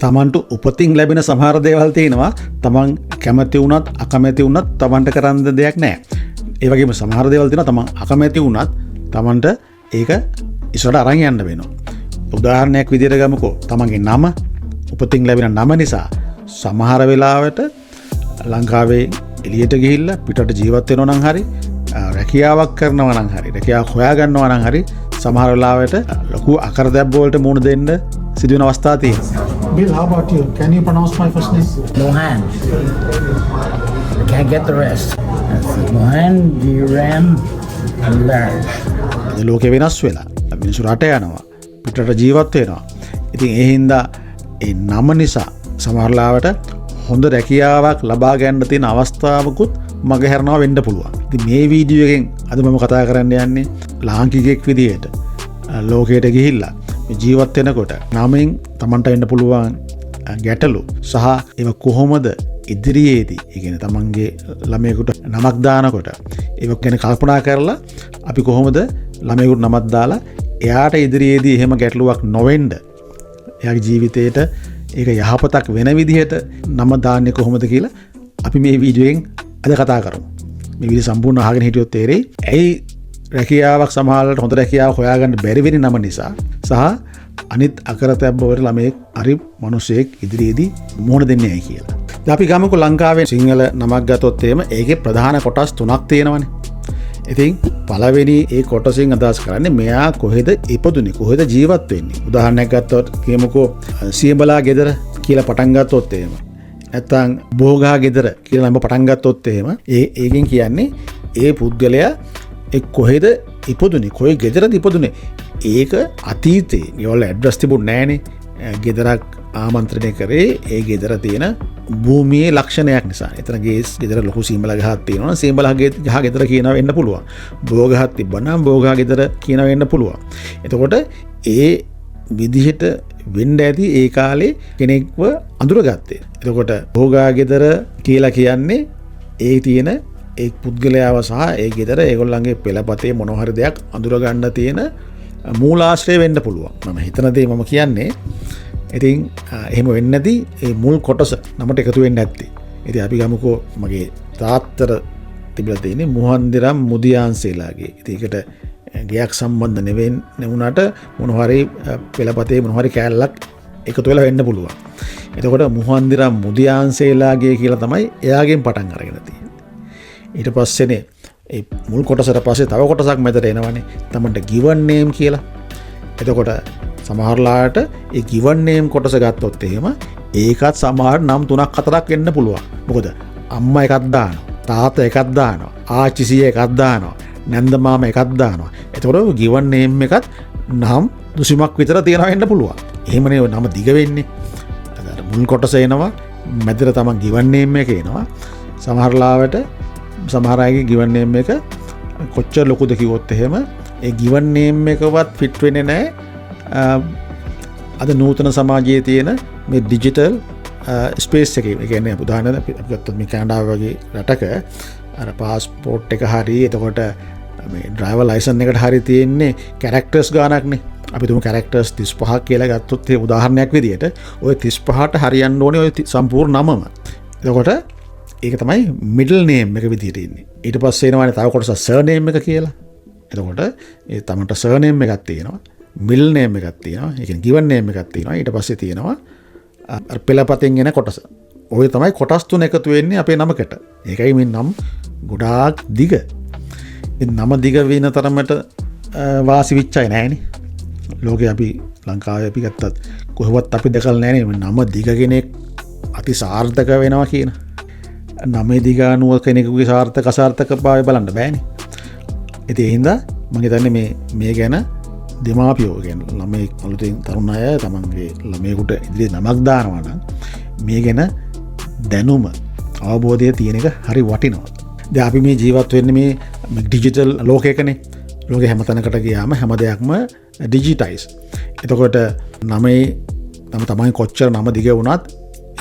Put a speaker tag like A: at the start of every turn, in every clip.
A: තමන්ට උපතින් ලැබෙන සමහර දේවල් තියෙනවා තමන් කැමති වුණත් අකමැති වුණත් තමන්ට කරන්න දෙයක් නැහැ. ඒ වගේම සමහර දේවල් තියෙනවා තමන් අකමැති වුණත් තමන්ට ඒක ඉස්සරහට අරන් යන්න වෙනවා. උදාහරණයක් විදිහට ගමුකෝ. තමන්ගේ නම උපතින් ලැබෙන නම නිසා සමහර වෙලාවට ලංකාවේ එළියට ගිහිල්ලා පිටට ජීවත් වෙනවා නම් හරි රැකියාවක් කරනවා නම් හරි රැකියාවක් හොයා ගන්නවා නම් හරි සමහර වෙලාවට ලොකු අකරදැබ්බ වලට මුහුණ දෙන්න සිදුවෙන අවස්ථා තියෙනවා.
B: Bill, how about you? Can you pronounce my first name?
C: Mohan. I can't get the rest. Mohan, Jiran, and Larry.
A: ලෝකෙ වෙනස් වෙලා මිනිස්සු රට යනවා පිටට ජීවත් වෙනවා. ඉතින් ඒ හින්දා ඒ නම නිසා සමහරලාවට හොඳ රැකියාවක් ලබා ගන්න තියෙන අවස්ථාවකුත් මගහැරනවා වෙන්න පුළුවන්. ඉතින් මේ වීඩියෝ එකෙන් අද මම කතා කරන්න යන්නේ ලාංකිකයෙක් විදිහට ලෝකයට ගිහිල්ලා ජීවත් වෙනකොට නමෙන් Tamanට එන්න පුළුවන් ගැටලු සහ ඒක කොහොමද ඉදිරියේදී ඒ කියන්නේ Tamanගේ ළමයෙකුට නමක් දානකොට ඒක ගැන කල්පනා කරලා අපි කොහොමද ළමයෙකුට නමක් දාලා එයාට ඉදිරියේදී එහෙම ගැටලුවක් නොවෙන්න එයාගේ ජීවිතේට ඒක යහපතක් වෙන විදිහට නම දාන්නේ කොහොමද කියලා අපි මේ වීඩියෝෙන් අද කතා කරමු. මේ වීඩියෝ සම්පූර්ණ අහගෙන හිටියොත් තේරෙයි ඇයි රැකියාවක් සමහරවිට හොඳ රැකියාවක් හොයාගන්න බැරි වෙන නම නිසා සහ අනිත් අකරතැබ්බවලට ළමයෙක් හරි මිනිසෙක් ඉදිරියේදී මුහුණ දෙන්නේ නැහැ කියලා. දැන් අපි ගමුකෝ ලංකාවේ සිංහල නමක් ගත්තොත් එහෙම ඒකේ ප්‍රධාන කොටස් තුනක් තියෙනවානේ. ඉතින් පළවෙනි ඒ කොටසින් අදහස් කරන්නේ මෙයා කොහෙද ඉපදුනේ කොහෙද ජීවත් වෙන්නේ. උදාහරණයක් ගත්තොත් කියමුකෝ සියඹලා ගෙදර කියලා පටන් ගත්තොත් එහෙම. නැත්නම් බෝගා ගෙදර කියලා නම පටන් ගත්තොත් එහෙම ඒකෙන් කියන්නේ ඒ පුද්ගලයා කොහෙද ඉපදුනේ කොයි ගෙදරද ඉපදුනේ ඒක අතීතේ ඒවල ඇඩ්‍රස් තිබුණේ නැහනේ ගෙදරක් ආමන්ත්‍රණය කරේ ඒ ගෙදර තියෙන භූමියේ ලක්ෂණයක් නිසා. එතන ගෙදර ලොකු සීඹලා ගහක් තියෙනවා. සීඹලා ගහ ගෙදර කියනවා වෙන්න පුළුවන්. බෝගහක් තිබ්බනම් බෝගා ගෙදර කියනවා වෙන්න පුළුවන්. එතකොට ඒ විදිහට වෙන්න ඇති ඒ කාලේ කෙනෙක්ව අඳුරගත්තේ. එතකොට බෝගා ගෙදර කියලා කියන්නේ ඒ තියෙන ඒ පුද්ගලයාව සහ ඒ ගෙදර ඒගොල්ලන්ගේ පෙළපතේ මොන හරි දෙයක් අඳුර ගන්න තියෙන මූලාශ්‍රය වෙන්න පුළුවන්. මම හිතන දේ මම කියන්නේ. ඉතින් එහෙම වෙන්නේ නැති ඒ මුල් කොටස නමට එකතු වෙන්නේ නැත්තේ. ඉතින් අපි ගමුකෝ මගේ තාත්තට තිබිලා තියෙන්නේ මුහන්දිරම් මුදියාන්සේලාගේ. ඉතින් ඒකට ගයක් සම්බන්ධ නෙවුණාට මොන හරි පෙළපතේ මොන හරි කෑල්ලක් එකතු වෙලා වෙන්න පුළුවන්. එතකොට මුහන්දිරම් මුදියාන්සේලාගේ කියලා තමයි එයාගෙන් පටන් අරගෙන තියෙන්නේ. ඊට පස්සේනේ ඒ මුල් කොටසට පස්සේ තව කොටසක් මැදට එනවනේ තමන්ට given name කියලා. එතකොට සමහරලාට ඒ given name කොටස ගත්තොත් එහෙම ඒකත් සමහර නම් 3ක් 4ක් වෙන්න පුළුවන්. මොකද අම්මා එකක් දානවා, තාත්තා එකක් දානවා, ආච්චි සීයා එකක් දානවා, නැන්ද මාමා එකක් දානවා. එතකොට given name එකත් නම් 20ක් විතර තියනවා වෙන්න පුළුවන්. එහෙමනේ නම දිග වෙන්නේ. අර මුල් කොටස එනවා, මැදට තමන් given name එක එනවා. සමහරලාවට සමහර අයගේ given name එක කොච්චර ලොකුද කිව්වොත් එහෙම ඒ given name එකවත් fit වෙන්නේ නැහැ අද නූතන සමාජයේ තියෙන මේ ඩිජිටල් ස්පේස් එකේ. ඒ කියන්නේ උදාහරණයක් අපි ගත්තොත් මේ කැනඩාව වගේ රටක අර පාස්පෝර්ට් එක හරිය එතකොට මේ ඩ්‍රයිවර් ලයිසන් එකට හරිය තියෙන්නේ කැරක්ටර්ස් ගානක්නේ. අපි තුමු කැරක්ටර්ස් 35ක් කියලා ගත්තොත් ඒ උදාහරණයක් විදියට ওই 35ට හරියන්න ඕනේ ওই සම්පූර්ණ නමම. එතකොට ඒක තමයි මිඩල් නේම් එක විදිහට ඉන්නේ. ඊට පස්සේ එනවානේ තව කොටස සර්නේම් එක කියලා. එතකොට ඒ තමන්ට සර්නේම් එකක් තියෙනවා. මිඩල් නේම් එකක් තියෙනවා. ඒ කියන්නේ given name එකක් තියෙනවා. ඊට පස්සේ තියෙනවා අර පෙළපතෙන් එන කොටස. ඔය තමයි කොටස් තුන එකතු වෙන්නේ අපේ නමකට. ඒකයි මේ නම් ගොඩාක් දිග. ඒ නම දිග වෙන තරමට වාසි විච්චයි නෑනේ. ලෝකේ අපි ලංකාවේ අපි ගත්තත් කොහෙවත් අපි දැකලා නෑනේ නම දිග කෙනෙක් අති සාර්ථක වෙනවා කියන. නමේ දිගානුව කෙනෙකුගේ සාර්ථක අසාර්ථකභාවය බලන්න බෑනේ. ඉතින් ඒ හින්දා මම හිතන්නේ මේ ගැන දෙමාපියෝ කියන්නේ ළමයි අලුතෙන් තරුණ අය තමන්ගේ ළමයෙකුට ඉදිරියේ නමක් දානවා නම් මේ ගැන දැනුම අවබෝධය තියෙන එක හරි වටිනවා. දැන් අපි මේ ජීවත් වෙන්නේ මේ ඩිජිටල් ලෝකයකනේ. ලෝකේ හැම තැනකට ගියාම හැම දෙයක්ම ඩිජිටයිස්. එතකොට නමේ තමයි කොච්චර නම දිග වුණත්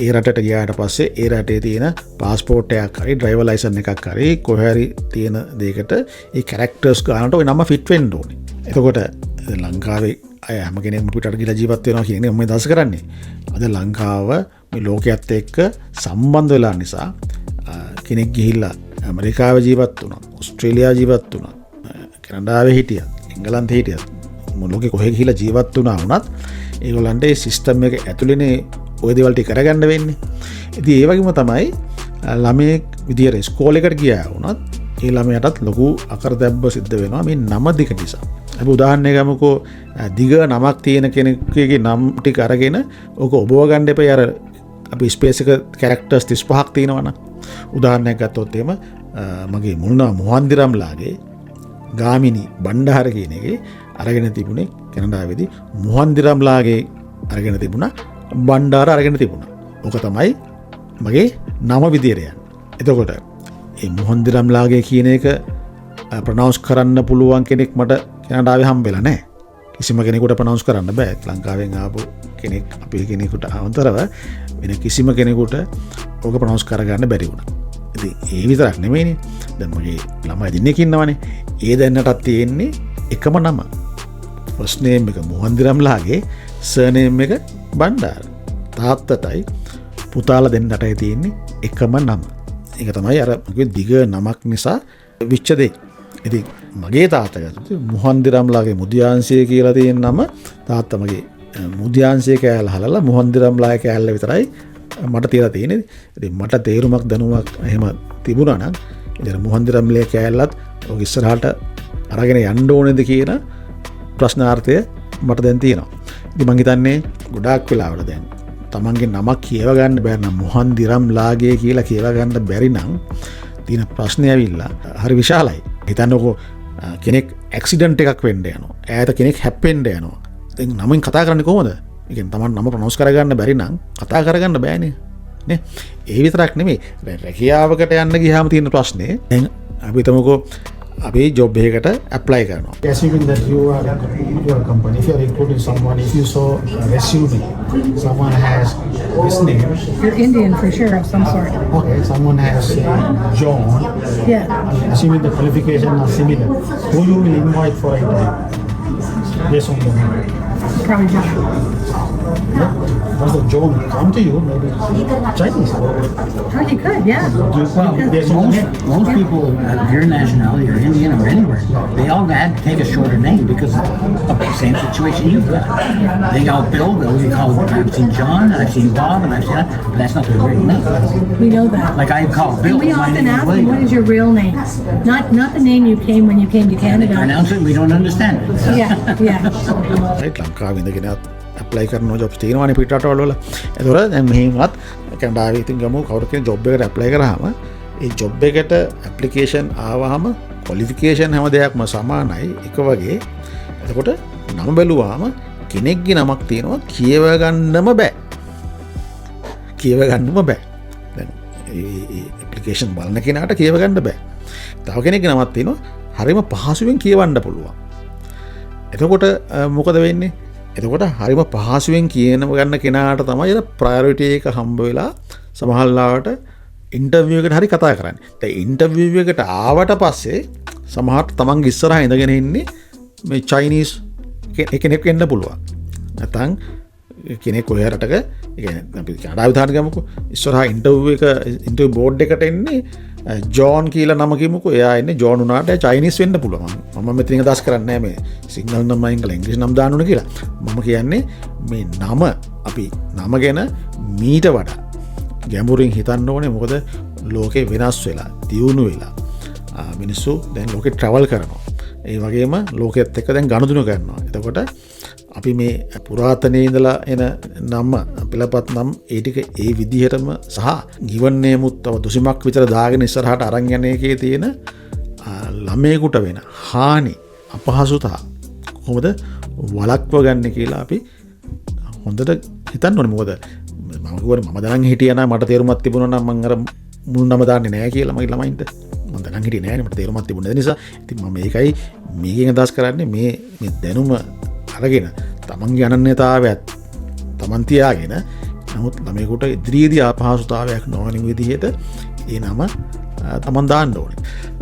A: ඒ රටට ගියාට පස්සේ ඒ රටේ තියෙන පාස්පෝර්ට් එකක් හරි ඩ්‍රයිවර් ලයිසන් එකක් හරි කොහේ හරි තියෙන දෙයකට ඒ කැරක්ටර්ස් ගන්නට ওই නම ෆිට වෙන්න ඕනේ. එතකොට ලංකාවේ අය හැම කෙනෙක්ම පිටට ගිහලා ජීවත් වෙනවා කියන එක මම දවස් කරන්නේ. අද ලංකාව මේ ලෝකයේත් එක්ක සම්බන්ධ වෙලා නිසා කෙනෙක් ගිහිල්ලා ඇමරිකාවේ ජීවත් වුණා, ඕස්ට්‍රේලියාවේ ජීවත් වුණා, කැනඩාවේ හිටියත්, එංගලන්තේ හිටියත් මොන ලෝකෙ කොහෙ ගිහිල්ලා ජීවත් වුණා වුණත් ඒගොල්ලන්ට ඒ සිස්ටම් එක ඇතුළේනේ ඔය දේවල් ටික කරගන්න වෙන්නේ. ඉතින් ඒ වගේම තමයි ළමයෙක් විදියට ඉස්කෝලේකට ගියා වුණත් ඒ ළමයාටත් ලොකු අකරදැබ්බ සිද්ධ වෙනවා මේ නම දිග නිසා. අපි උදාහරණයක් ගමුකෝ දිග නමක් තියෙන කෙනෙකුගේ නම් ටික අරගෙන ඕක ඔබව ගන්න එපා. අර අපි ස්පේස් එක කැරක්ටර්ස් 35ක් තියෙනවනම් උදාහරණයක් ගත්තොත් එහෙම මගේ මුල් නම මොහන්දිරම්ලාගේ ගාමිණී බණ්ඩාර කියන එකේ අරගෙන තිබුණේ කැනඩාවේදී මොහන්දිරම්ලාගේ අරගෙන තිබුණා බණ්ඩාර අරගෙන තිබුණා. ඕක තමයි මගේ නම විදියට යන්නේ. එතකොට ඒ මොහන්දිරම්ලාගේ කියන එක ප්‍රොනවුන්ස් කරන්න පුළුවන් කෙනෙක් මට කැනඩාවේ හම්බෙලා නැහැ. කිසිම කෙනෙකුට ප්‍රොනවුන්ස් කරන්න බෑ. ලංකාවෙන් ආපු කෙනෙක් අපේ කෙනෙකුට අමතරව වෙන කිසිම කෙනෙකුට ඕක ප්‍රොනවුන්ස් කරගන්න බැරි වුණා. ඉතින් ඒ විතරක් නෙමෙයිනේ. දැන් මගේ ළමයි දෙන්නෙක් ඉන්නවනේ. ඒ දැන්නටත් තියෙන්නේ එකම නම. ෆස්ට් නේම් එක මොහන්දිරම්ලාගේ සර්නේම් එක බණ්ඩාර. තාත්තටයි පුතාලා දෙන්නටයි තියෙන්නේ එකම නම. ඒක තමයි අර මගේ දිග නමක් නිසා විච්ච දෙය. ඉතින් මගේ තාත්තා ගත්තොත් මොහන්දිරම්ලාගේ මුදියාංශය කියලා තියෙන නම තාත්තා මගේ මුදියාංශය කෑල්ල හලලා මොහන්දිරම්ලාගේ කෑල්ල විතරයි මට තියලා තියෙන්නේ. ඉතින් මට තේරුමක් දැනුමක් එහෙම තිබුණා නම් ඉතින් මොහන්දිරම්ලේ කෑල්ලත් ඔක ඉස්සරහට අරගෙන යන්න ඕනේද කියන ප්‍රශ්නාර්ථය මට දැන් තියෙනවා. ඉතින් මං හිතන්නේ ගොඩාක් වෙලාවට දැන් තමන්ගේ නමක් කියව ගන්න බැරි නම් මොහන්දිරම්ලාගේ කියලා කියව ගන්න බැරි නම් තියෙන ප්‍රශ්නේ ඇවිල්ලා හරි විශාලයි. හිතන්නකෝ කෙනෙක් ඇක්සිඩන්ට් එකක් වෙන්න යනවා. ඈත කෙනෙක් හැප්පෙන්න යනවා. දැන් නමෙන් කතා කරන්නේ කොහොමද? ඒ කියන්නේ තමන් නම ප්‍රොනවුන්ස් කරගන්න බැරි නම් කතා කරගන්න බෑනේ. නේ? ඒ විතරක් නෙමෙයි. දැන් රැකියාවකට යන්න ගියාම තියෙන ප්‍රශ්නේ දැන් අපි හිතමුකෝ අපි ජොබ් එකකට ඇප්ලයි කරනවා.
B: Assuming that you are your company, if you are recruiting someone, if you saw a resume, someone has this name.
D: You're Indian for sure of some sort.
B: Okay, someone has John.
D: Yeah.
B: Assuming the qualifications are similar, who you will invite for interview? Yes or no?
D: Probably John.
B: Does the John come to you? Maybe Chinese.
D: Oh, you could, yeah.
C: Most people of your nationality or Indian or anywhere, they all had to take a shorter name because of the same situation you've got. They all Bill, they call I've seen John, I've seen Bob, and I've seen that, but that's not their real name.
D: We know that.
C: Like I call Bill.
D: And we
C: my
D: often
C: name
D: ask them,
C: William.
D: what is your real name? Not the name you came when you came to Canada.
C: Pronounce it, we don't understand it.
D: Yeah.
A: Right ලංකාවේ ඉඳගෙන apply කරන Jobs තියෙනවානේ පිටරටවල වල. ඒතොර දැන් මෙහෙමත් කැනඩාවේ ඉතින් ගමු කවුරු කෙනෙක් ජොබ් එකකට ඇප්ලයි කරාම ඒ ජොබ් එකට ඇප්ලිකේෂන් ආවහම ක්වොලිෆිකේෂන් හැම දෙයක්ම සමානයි එක වගේ. එතකොට නම බැලුවාම කෙනෙක්ගේ නමක් තියෙනවා කියව ගන්නම බෑ. කියව ගන්නම බෑ. දැන් ඒ ඇප්ලිකේෂන් බලන කෙනාට කියව ගන්න බෑ. තව කෙනෙක්ගේ නමක් තියෙනවා හරිම පහසුවෙන් කියවන්න පුළුවන්. එතකොට මොකද වෙන්නේ? එතකොට හරිම පහසුවෙන් කියන ගන්න කෙනාට තමයි ප්‍රයොරිටි එක හම්බ වෙලා සමහරවිට ඉන්ටර්විව් එකට හරි කතා කරන්නේ. දැන් ඉන්ටර්විව් එකට ආවට පස්සේ සමහරට තමන්ගේ ඉස්සරහා ඉඳගෙන ඉන්නේ මේ චයිනීස් කෙනෙක් වෙන්න පුළුවන්. නැත්නම් කෙනෙක් ඔය රටක ඒ කියන්නේ අපි කඩා විතරක් ගමුකෝ. ඉස්සරහා ඉන්ටර්විව් බෝඩ් එකට එන්නේ ජෝන් කියලා නම කියමුකෝ. එයා ඉන්නේ ජෝන් උනාට චයිනීස් වෙන්න පුළුවන්. මම මෙතන අදහස් කරන්නේ නැහැ මේ සිංහල නම ඉංග්‍රීසි නම් දාන්න ඕන කියලා. මම කියන්නේ මේ නම අපි නම ගැන මීට වඩා ගැඹුරින් හිතන්න ඕනේ. මොකද ලෝකේ වෙනස් වෙලා, දියුණු වෙලා මිනිස්සු දැන් ලෝකේ ට්‍රැවල් කරනවා. ඒ වගේම ලෝකෙත් එක්ක දැන් ගනුදෙනු කරනවා. එතකොට අපි මේ පුරාතනයේ ඉඳලා එන නම පෙළපත් නම් ඒ ටික ඒ විදිහටම සහ given name උත් තව දුසිමක් විතර දාගෙන ඉස්සරහට අරන් යන එකේ තියෙන ළමයෙකුට වෙන හානි අපහසුතා කොහොමද වළක්ව ගන්න කියලා අපි හොඳට හිතන්න ඕනේ. මොකද මම කිව්වනේ මම දැනන් හිටියා නම් මට තේරුමක් තිබුණා නම් මම අර මුල් නම දාන්නේ නැහැ කියලා මගේ ළමයින්ට. මම දැනන් හිටියේ නැහැ නේ මට තේරුමක් තිබුණේ නිසා. ඉතින් මම මේකයි මේකෙන් අදහස් කරන්නේ මේ දැනුම අරගෙන තමන්ගේ අනන්‍යතාවයත් තමන් තියාගෙන නමුත් ළමයෙකුට ඉදිරියේදී අපහසුතාවයක් නොවන විදිහට ඒ නම තමන් දාන්න ඕනේ.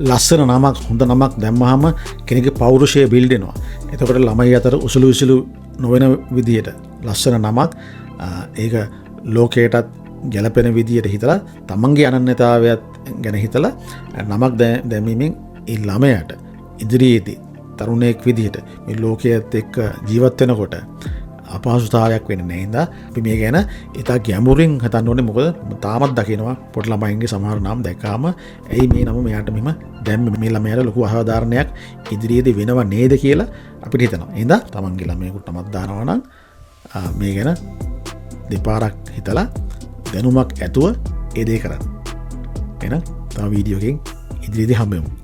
A: ලස්සන නමක් හොඳ නමක් දැම්මහම කෙනෙකුගේ පෞරුෂය බිල්ඩ් වෙනවා. එතකොට ළමයි අතර උසුළු නොවෙන විදියට ලස්සන නමක් ඒක ලෝකයටත් ගැලපෙන විදියට හිතලා තමන්ගේ අනන්‍යතාවයත් ගැන හිතලා නමක් දැමීමෙන් ඒ ළමයට ඉදිරියේදී තරුණයෙක් විදිහට මේ ලෝකයේත් එක්ක ජීවත් වෙනකොට අපහසුතාවයක් වෙන්නේ නැහැ. හින්දා අපි මේ ගැන ඉතා ගැඹුරින් හිතන්න ඕනේ. මොකද තාමත් දකිනවා පොඩි ළමයින්ගේ සමහර නම් දැක්කාම ඇයි මේ නම මෙයාට මෙහෙම දැම්මේ, මේ ළමයාට ලොකු අසාධාරණයක් ඉදිරියේදී වෙනව නේද කියලා අපිට හිතනවා. හින්දා තමන්ගේ ළමයෙකුට නමක් දානවා නම් මේ ගැන දෙපාරක් හිතලා දැනුමක් ඇතුව ඒ දේ කරන්න. එහෙනම් තව වීඩියෝ එකකින් ඉදිරියේදී හම්බෙමු.